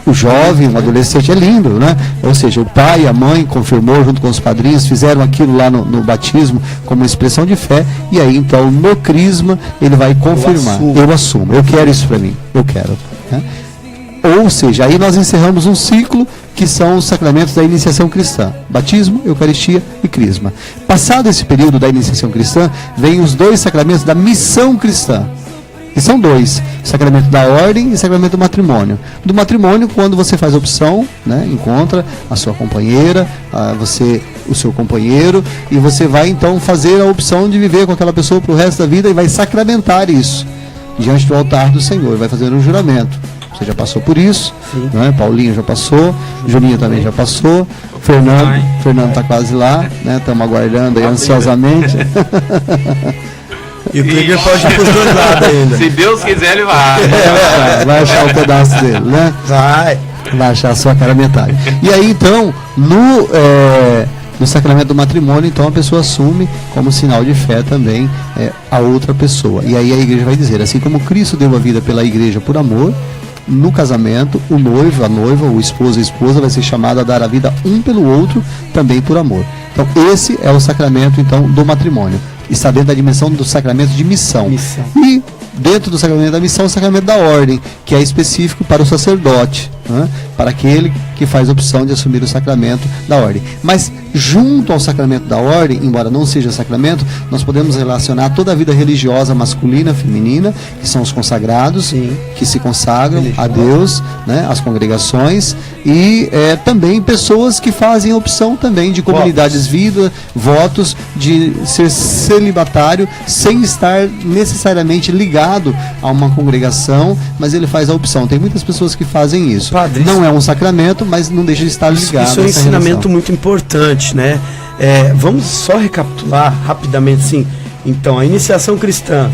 o jovem, o adolescente é lindo, né? Ou seja, o pai e a mãe confirmou junto com os padrinhos, fizeram aquilo lá no batismo como expressão de fé, e aí então no crisma ele vai confirmar. Eu assumo, eu quero isso para mim, eu quero. Né? Ou seja, aí nós encerramos um ciclo que são os sacramentos da iniciação cristã: batismo, Eucaristia e crisma. Passado esse período da iniciação cristã, vem os 2 sacramentos da missão cristã. E são 2, o sacramento da ordem e o sacramento do matrimônio. Do matrimônio, quando você faz a opção, né, encontra a sua companheira, o seu companheiro, e você vai então fazer a opção de viver com aquela pessoa para o resto da vida e vai sacramentar isso diante do altar do Senhor, vai fazer um juramento. Você já passou por isso, né? Paulinho já passou, Juninho também já passou, Fernando está quase lá, né? Estamos aguardando aí ansiosamente. E o Krieger pode ir para os 2 lados ainda. Se Deus quiser, ele vai. Vai achar um pedaço dele, né? Vai achar a sua cara metade. E aí, então, no sacramento do matrimônio, então a pessoa assume como sinal de fé também a outra pessoa. E aí a igreja vai dizer, assim como Cristo deu a vida pela igreja por amor, no casamento, o noivo, a noiva, o esposo e a esposa vai ser chamado a dar a vida um pelo outro, também por amor. Então, esse é o sacramento, então, do matrimônio. Está dentro da dimensão do sacramento de missão. E dentro do sacramento da missão, o sacramento da ordem, que é específico para o sacerdote, né? Para aquele que faz a opção de assumir o sacramento da ordem. Mas junto ao sacramento da ordem, embora não seja sacramento, nós podemos relacionar toda a vida religiosa masculina, feminina, que são os consagrados, que se consagram a Deus, né? As congregações, e também pessoas que fazem a opção também de comunidades vida, votos de ser celibatário sem estar necessariamente ligado a uma congregação, mas ele faz a opção. Tem muitas pessoas que fazem isso. Padre, não é um sacramento, mas não deixa de estar ligado. Isso é um ensinamento muito importante, né? Vamos só recapitular rapidamente, assim. Então, a iniciação cristã: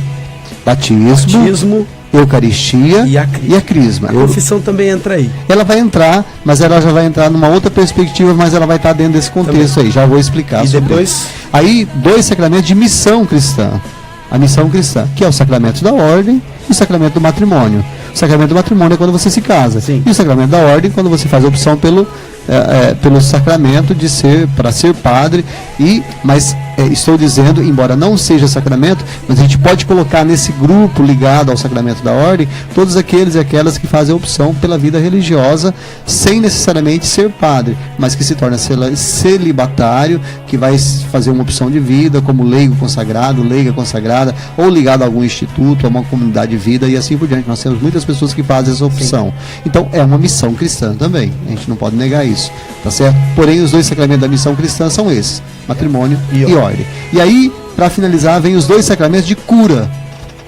batismo, Eucaristia e a Crisma. A confissão também entra aí. Ela vai entrar, mas ela já vai entrar numa outra perspectiva, mas ela vai estar dentro desse contexto também. Aí, já vou explicar. E depois? Isso. Aí, 2 sacramentos de missão cristã. A missão cristã, que é o sacramento da ordem e o sacramento do matrimônio. O sacramento do matrimônio é quando você se casa. Sim. E o sacramento da ordem, quando você faz a opção pelo sacramento de para ser padre. Mas estou dizendo, embora não seja sacramento, mas a gente pode colocar nesse grupo ligado ao sacramento da ordem todos aqueles e aquelas que fazem a opção pela vida religiosa sem necessariamente ser padre, mas que se torna celibatário, que vai fazer uma opção de vida como leigo consagrado, leiga consagrada, ou ligado a algum instituto, a uma comunidade de vida e assim por diante. Nós temos muitas pessoas que fazem essa opção. Sim. Então é uma missão cristã também, a gente não pode negar isso, tá certo? Porém, os 2 sacramentos da missão cristã são esses: matrimônio e ordem. E aí, para finalizar, vem os 2 sacramentos de cura,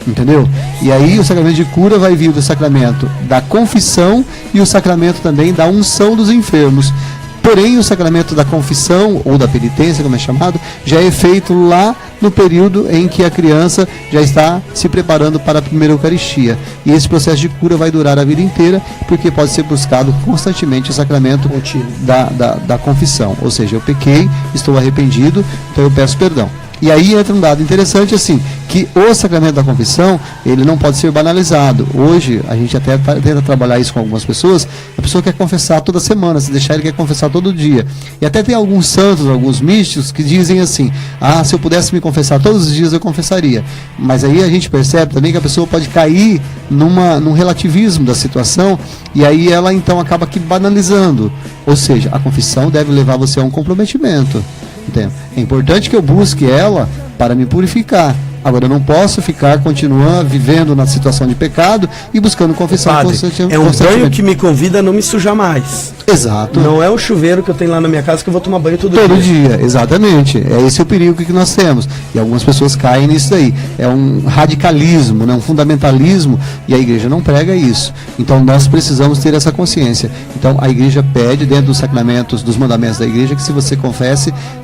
entendeu? E aí o sacramento de cura vai vir do sacramento da confissão e o sacramento também da unção dos enfermos. Porém, o sacramento da confissão, ou da penitência, como é chamado, já é feito lá no período em que a criança já está se preparando para a primeira Eucaristia. E esse processo de cura vai durar a vida inteira, porque pode ser buscado constantemente o sacramento da confissão. Ou seja, eu pequei, estou arrependido, então eu peço perdão. E aí entra um dado interessante, assim, que o sacramento da confissão, ele não pode ser banalizado. Hoje, a gente até tenta trabalhar isso com algumas pessoas, a pessoa quer confessar toda semana, se deixar ele quer confessar todo dia. E até tem alguns santos, alguns místicos que dizem assim: se eu pudesse me confessar todos os dias, eu confessaria. Mas aí a gente percebe também que a pessoa pode cair num relativismo da situação, e aí ela então acaba que banalizando. Ou seja, a confissão deve levar você a um comprometimento. Entendo. É importante que eu busque ela para me purificar. Agora, eu não posso continuando vivendo na situação de pecado e buscando confissão constantemente. É um banho que me convida a não me sujar mais. Exato. Não é o chuveiro que eu tenho lá na minha casa que eu vou tomar banho todo dia. Exatamente. É esse o perigo que nós temos. E algumas pessoas caem nisso aí. É um radicalismo, né? Um fundamentalismo, e a igreja não prega isso. Então, nós precisamos ter essa consciência. Então, a igreja pede, dentro dos sacramentos, dos mandamentos da igreja, que se você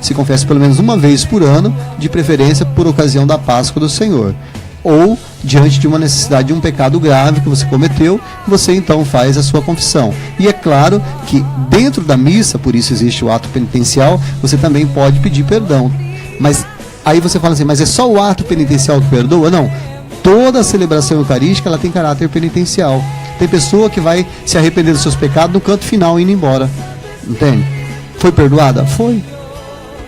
se confesse pelo menos uma vez por ano, de preferência por ocasião da Páscoa do Senhor, ou diante de uma necessidade de um pecado grave que você cometeu, você então faz a sua confissão. E é claro que dentro da missa, por isso existe o ato penitencial, você também pode pedir perdão. Mas aí você fala assim, mas é só o ato penitencial que perdoa? Não. Toda a celebração eucarística, ela tem caráter penitencial. Tem pessoa que vai se arrepender dos seus pecados no canto final indo embora. Entende? Foi perdoada? Foi.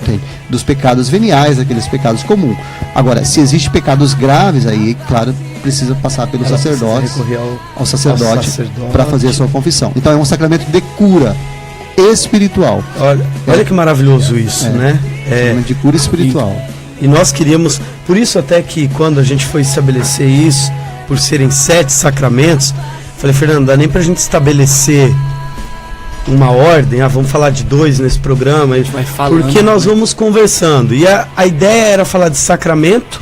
Entende? Dos pecados veniais, aqueles pecados comuns. Agora, se existem pecados graves, aí, claro, precisa passar pelo sacerdote, ao sacerdote para fazer a sua confissão. Então é um sacramento de cura espiritual. Olha que maravilhoso isso, né? De cura espiritual. E nós queríamos, por isso até que quando a gente foi estabelecer isso, por serem 7 sacramentos, falei, Fernando, não dá nem pra gente estabelecer uma ordem, vamos falar de 2 nesse programa, porque nós vamos conversando. E a ideia era falar de sacramentos,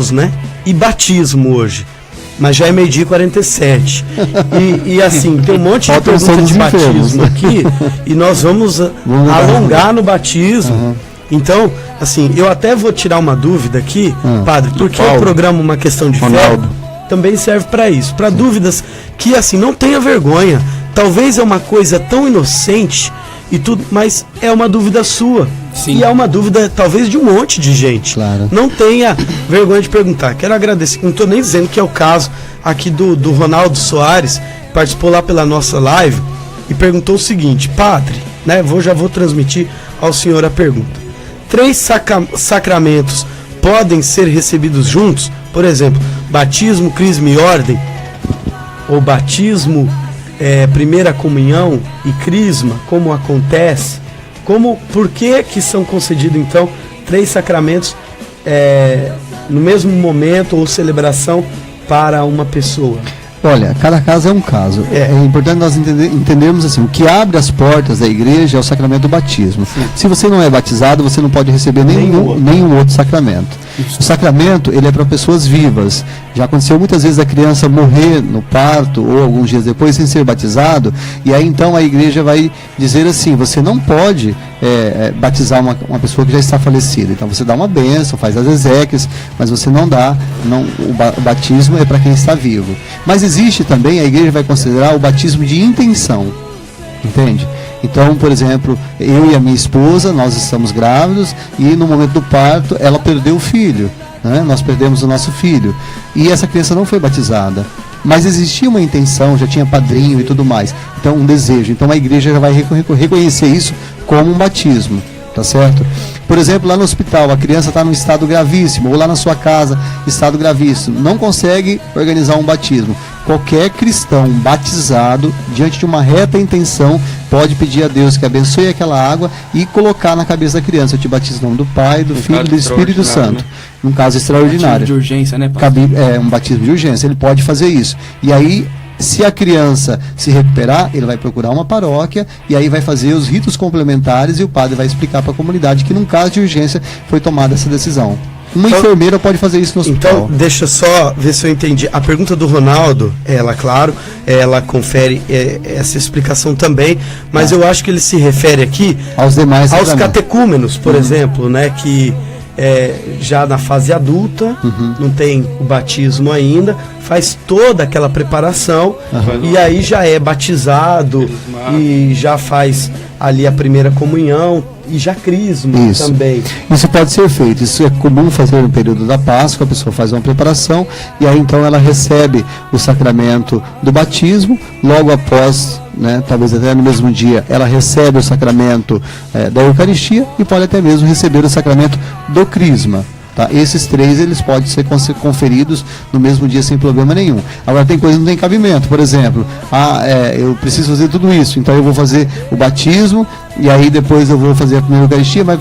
né? E batismo hoje. Mas já é 12h47. E assim, tem um monte de pergunta de batismo aqui, e nós vamos alongar no batismo. Então, assim, eu até vou tirar uma dúvida aqui, padre, porque o programa Uma Questão de Fé também serve para isso, para dúvidas que, assim, não tenha vergonha. Talvez é uma coisa tão inocente e tudo, mas é uma dúvida sua. Sim. E é uma dúvida, talvez, de um monte de gente. Claro. Não tenha vergonha de perguntar. Quero agradecer, não estou nem dizendo que é o caso aqui do Ronaldo Soares, que participou lá pela nossa live e perguntou o seguinte: padre, né, já vou transmitir ao senhor a pergunta. 3 sacramentos podem ser recebidos juntos? Por exemplo, batismo, crisma e ordem? Ou batismo, primeira comunhão e crisma, como acontece? Por que são concedidos então 3 sacramentos no mesmo momento ou celebração para uma pessoa? Olha, cada caso é um caso. É importante nós entendermos assim, o que abre as portas da igreja é o sacramento do batismo. Sim. Se você não é batizado, você não pode receber nenhum outro sacramento. Isso. O sacramento, ele é para pessoas vivas. Já aconteceu muitas vezes a criança morrer no parto ou alguns dias depois sem ser batizado, e aí então a igreja vai dizer assim, você não pode batizar uma pessoa que já está falecida. Então você dá uma bênção, faz as exéquias, mas você não dá, o batismo é para quem está vivo. Mas existe também, a igreja vai considerar o batismo de intenção, entende? Então, por exemplo, eu e a minha esposa, nós estamos grávidos e no momento do parto ela perdeu o filho, né? Nós perdemos o nosso filho e essa criança não foi batizada, mas existia uma intenção, já tinha padrinho e tudo mais, então um desejo, então a igreja já vai reconhecer isso como um batismo, tá certo? Por exemplo, lá no hospital, a criança está num estado gravíssimo, ou lá na sua casa, estado gravíssimo, não consegue organizar um batismo. Qualquer cristão batizado, diante de uma reta intenção, pode pedir a Deus que abençoe aquela água e colocar na cabeça da criança: eu te batizo em nome do Pai, do Filho e do Espírito Santo. Né? Num caso extraordinário. Um batismo de urgência, né, Pai? Um batismo de urgência, ele pode fazer isso. E aí, se a criança se recuperar, ele vai procurar uma paróquia e aí vai fazer os ritos complementares e o padre vai explicar para a comunidade que num caso de urgência foi tomada essa decisão. Uma enfermeira pode fazer isso no hospital. Então, deixa eu só ver se eu entendi. A pergunta do Ronaldo, ela confere essa explicação também, mas eu acho que ele se refere aqui aos demais aos catecúmenos, por exemplo, né, que já na fase adulta, não tem o batismo ainda, faz toda aquela preparação e aí já é batizado e já faz ali a primeira comunhão e já crisma também. Isso pode ser feito, isso é comum fazer no período da Páscoa, a pessoa faz uma preparação e aí então ela recebe o sacramento do batismo, logo após, né, talvez até no mesmo dia, ela recebe o sacramento da Eucaristia e pode até mesmo receber o sacramento do crisma. Tá? Esses três eles podem ser conferidos no mesmo dia sem problema nenhum. Agora tem coisa que não tem cabimento, por exemplo, eu preciso fazer tudo isso, então eu vou fazer o batismo e aí depois eu vou fazer a primeira Eucaristia, mas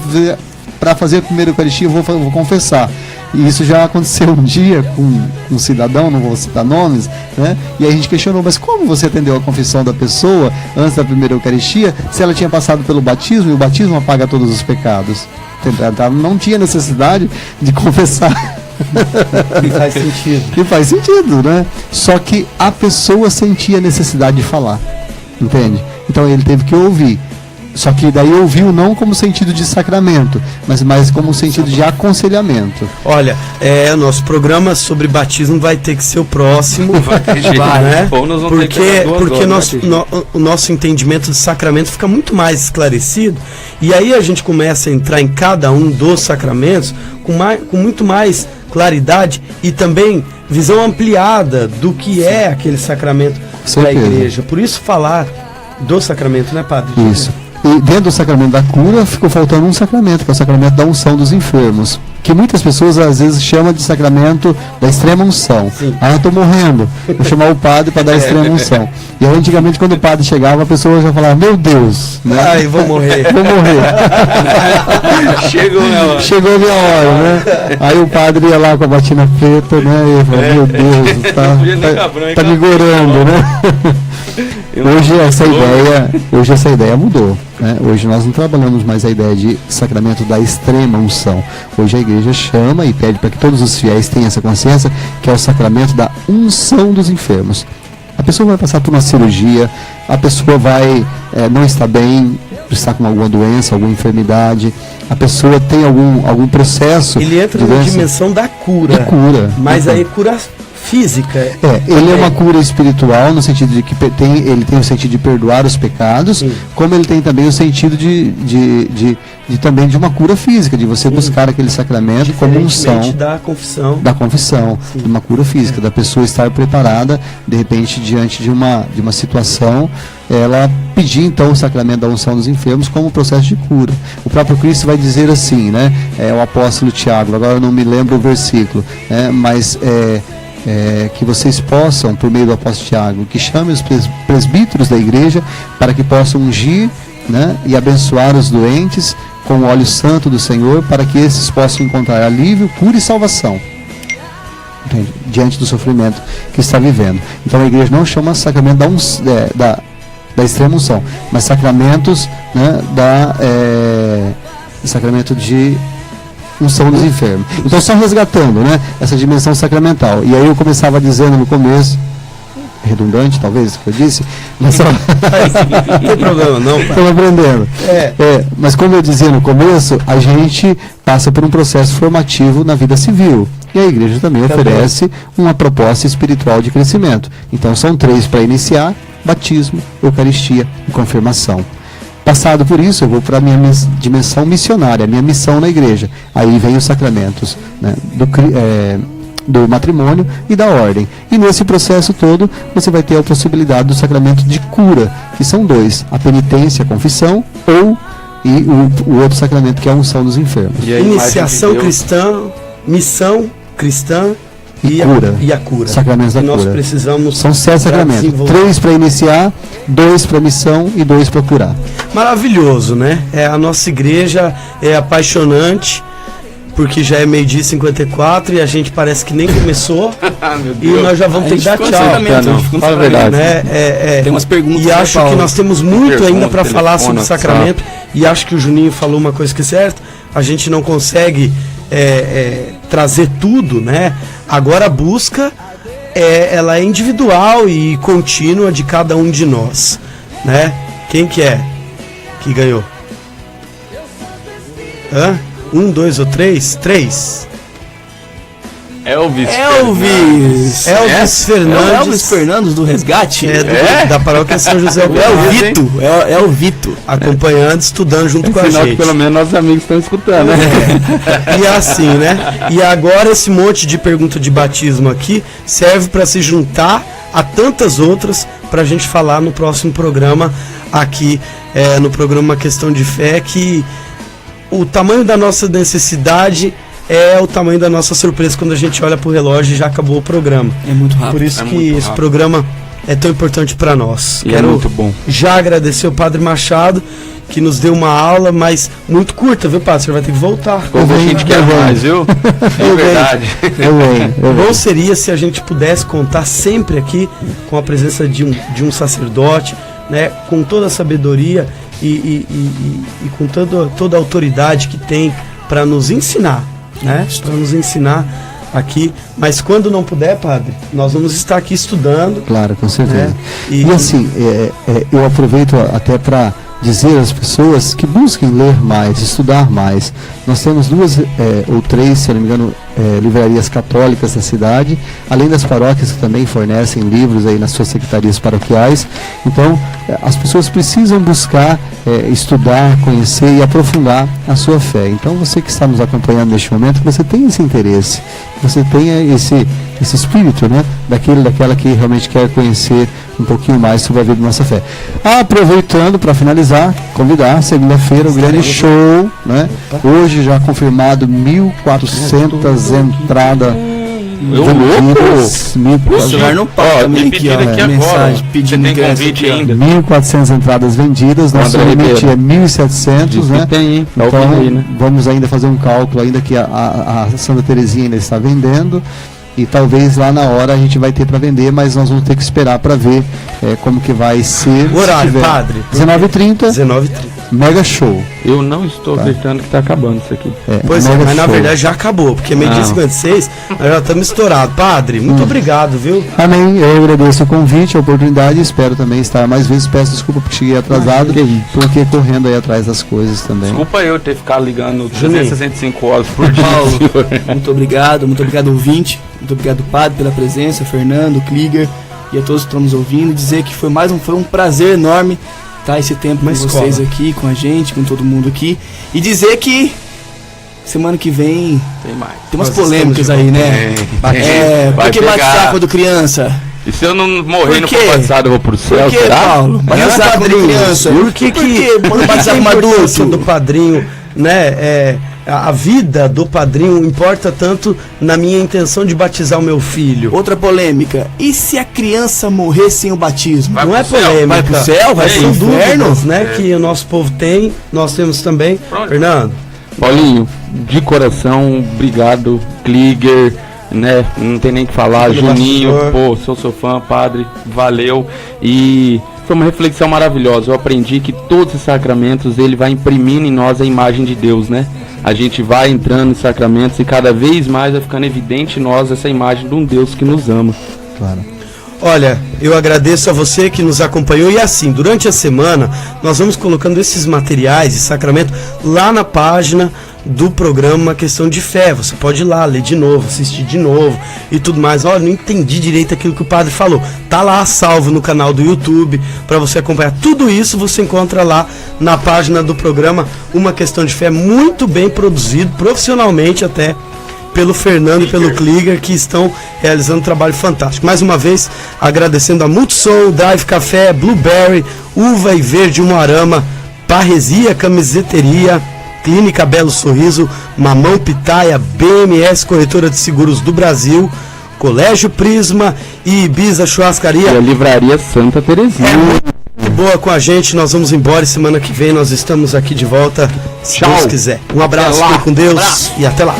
para fazer a primeira Eucaristia eu vou confessar. E isso já aconteceu um dia com um cidadão, não vou citar nomes, né? E aí a gente questionou, mas como você atendeu a confissão da pessoa antes da primeira Eucaristia, se ela tinha passado pelo batismo e o batismo apaga todos os pecados? Não tinha necessidade de confessar. E faz sentido. E faz sentido, né? Só que a pessoa sentia necessidade de falar, entende? Então ele teve que ouvir. Só que daí ouviu não como sentido de sacramento, mas mais como sentido de aconselhamento. Olha, o nosso programa sobre batismo vai ter que ser o próximo. Né? Porque o nosso entendimento de sacramento fica muito mais esclarecido. E aí a gente começa a entrar em cada um dos sacramentos com muito mais claridade e também visão ampliada do que é aquele sacramento da igreja. Por isso falar do sacramento, né, padre? Isso. E dentro do sacramento da cura ficou faltando um sacramento, que é o sacramento da unção dos enfermos, que muitas pessoas às vezes chamam de sacramento da extrema unção. Eu estou morrendo, vou chamar o padre para dar a extrema unção. E aí, antigamente, quando o padre chegava, a pessoa já falava: meu Deus, né? Vou morrer. Vou morrer. Chegou a minha hora, né? Aí o padre ia lá com a batina preta, né? E falava: meu Deus, tá me gorando, né? Hoje essa ideia mudou, né? Hoje nós não trabalhamos mais a ideia de sacramento da extrema unção. Hoje a igreja chama e pede para que todos os fiéis tenham essa consciência, que é o sacramento da unção dos enfermos. A pessoa vai passar por uma cirurgia, a pessoa vai não estar bem, está com alguma doença, alguma enfermidade, a pessoa tem algum processo. Ele entra na dimensão da cura. De cura. Mas aí cura física. Ele é uma cura espiritual, no sentido de que ele tem o sentido de perdoar os pecados, como ele tem também o sentido de também de uma cura física, de você buscar aquele sacramento como unção da confissão, de uma cura física, da pessoa estar preparada, de repente, diante de uma situação, ela pedir então o sacramento da unção dos enfermos como processo de cura. O próprio Cristo vai dizer assim, né? O apóstolo Tiago, agora eu não me lembro o versículo, né? Mas que vocês possam, por meio do apóstolo Tiago, que chame os presbíteros da igreja para que possam ungir, né, e abençoar os doentes com o óleo santo do Senhor, para que esses possam encontrar alívio, cura e salvação. entende? Diante do sofrimento que está vivendo. Então a igreja não chama sacramento da extrema unção, mas sacramentos, né, sacramento de unção dos enfermos. Então só resgatando, né, essa dimensão sacramental. E aí eu começava dizendo no começo, redundante talvez, que eu disse, mas só... Não tem problema não, pai. Estou aprendendo. Mas como eu dizia no começo, a gente passa por um processo formativo na vida civil. E a igreja também oferece uma proposta espiritual de crescimento. Então são 3 para iniciar: batismo, Eucaristia e confirmação. Passado por isso, eu vou para a minha dimensão missionária, a minha missão na igreja. Aí vem os sacramentos, né, do matrimônio e da ordem. E nesse processo todo, você vai ter a possibilidade do sacramento de cura, que são 2, a penitência, a confissão, e o outro sacramento, que é a unção dos enfermos. Iniciação cristã, missão cristã e a cura. Sacramentos da cura. Nós precisamos. São 7 sacramentos: 3 para iniciar, 2 para missão e 2 para curar. Maravilhoso, né? A nossa igreja é apaixonante, porque já é 12:54 e a gente parece que nem começou. E nós já vamos ter que dar tchau. Fala a verdade. Tem umas perguntas. E acho que nós temos muito ainda para falar sobre o sacramento. E acho que o Juninho falou uma coisa que é certa: a gente não consegue trazer tudo, né? Agora a busca ela é individual e contínua de cada um de nós, né? Quem que ganhou? 1, 2 ou 3? 3. Elvis Fernandes. Elvis Fernandes do Resgate? Da paróquia São José. É o Vito. Acompanhando, estudando junto com a gente. Pelo menos nossos amigos estão escutando, né? E é assim, né? E agora esse monte de pergunta de batismo aqui serve para se juntar a tantas outras para a gente falar no próximo programa aqui, no programa Questão de Fé, que o tamanho da nossa necessidade é o tamanho da nossa surpresa quando a gente olha pro relógio e já acabou o programa. É muito rápido. Por isso que esse programa é tão importante para nós. Quero muito bom. Já agradecer o Padre Machado, que nos deu uma aula, mas muito curta, viu, Padre? Você vai ter que voltar. Como a gente quer mais, viu? É verdade. Bom seria se a gente pudesse contar sempre aqui com a presença de um sacerdote, né, com toda a sabedoria e com toda a autoridade que tem para nos ensinar, né? Para nos ensinar aqui. Mas quando não puder, Padre, nós vamos estar aqui estudando. Claro, com certeza. Né? E assim, eu aproveito até para dizer às pessoas que busquem ler mais, estudar mais. Nós temos 2 ou 3, se eu não me engano, livrarias católicas da cidade, além das paróquias que também fornecem livros aí nas suas secretarias paroquiais. Então, as pessoas precisam buscar estudar, conhecer e aprofundar a sua fé. Então, você que está nos acompanhando neste momento, você tem esse interesse, você tem esse espírito, né, daquela que realmente quer conhecer um pouquinho mais sobre a vida da nossa fé. Aproveitando para finalizar, convidar segunda-feira o grande show, né? Hoje já confirmado 1.400 entradas vendidas. O celular não para também aqui, ó, mensagem pedindo convite ainda. 1.400 entradas vendidas, nosso limite é 1.700, né? Então vamos ainda fazer um cálculo ainda que a Santa Terezinha ainda está vendendo. E talvez lá na hora a gente vai ter para vender, mas nós vamos ter que esperar para ver como que vai ser. O horário, Padre? 19h30. Mega show. Eu não estou acreditando que está acabando isso aqui. Pois é, mas na verdade já acabou, porque meio-dia 56 nós já estamos estourados. Padre, muito obrigado, viu? Amém. Eu agradeço o convite, a oportunidade, espero também estar mais vezes. Peço desculpa porque cheguei atrasado, porque correndo aí atrás das coisas também. Desculpa eu ter ficado ligando 365 horas por dia. Paulo, muito obrigado ouvinte. Muito obrigado, Padre, pela presença, Fernando, Klieger e a todos que estão nos ouvindo. Dizer que foi um prazer enorme estar esse tempo com vocês aqui, com a gente, com todo mundo aqui. E dizer que semana que vem tem mais. Tem umas polêmicas aí, né? Por que batizar quando criança? E se eu não morrer no batizado, eu vou pro céu, será? Por que, Paulo? Batizar quando criança? Por que batizar como adulto? Do padrinho, né? A vida do padrinho importa tanto na minha intenção de batizar o meu filho. Outra polêmica: e se a criança morrer sem o batismo? Não é polêmica. Vai pro céu? Vai pro inferno? Dúvidas, né? Que o nosso povo tem, nós temos também. Pronto. Fernando. Paulinho, de coração, obrigado, Klieger, né? Não tem nem o que falar. Juninho, pô, sou seu fã, padre, valeu. E foi uma reflexão maravilhosa. Eu aprendi que todos os sacramentos, ele vai imprimindo em nós a imagem de Deus, né? A gente vai entrando em sacramentos e cada vez mais vai ficando evidente em nós essa imagem de um Deus que nos ama. Claro. Olha, eu agradeço a você que nos acompanhou e assim, durante a semana, nós vamos colocando esses materiais de sacramento lá na página do programa Questão de Fé. Você pode ir lá, ler de novo, assistir de novo e tudo mais. Olha, não entendi direito aquilo que o padre falou. Tá lá salvo no canal do YouTube para você acompanhar. Tudo isso você encontra lá na página do programa Uma Questão de Fé, muito bem produzido, profissionalmente até, pelo Fernando e pelo Kliger, que estão realizando um trabalho fantástico. Mais uma vez, agradecendo a Multisol, Drive Café, Blueberry, Uva e Verde Umuarama, Parresia Camiseteria, Clínica Belo Sorriso, Mamão Pitaia, BMS Corretora de Seguros do Brasil, Colégio Prisma e Ibiza Churrascaria. E a Livraria Santa Terezinha. É muito boa com a gente, nós vamos embora e semana que vem nós estamos aqui de volta, se Deus quiser. Um abraço, fiquem com Deus e até lá.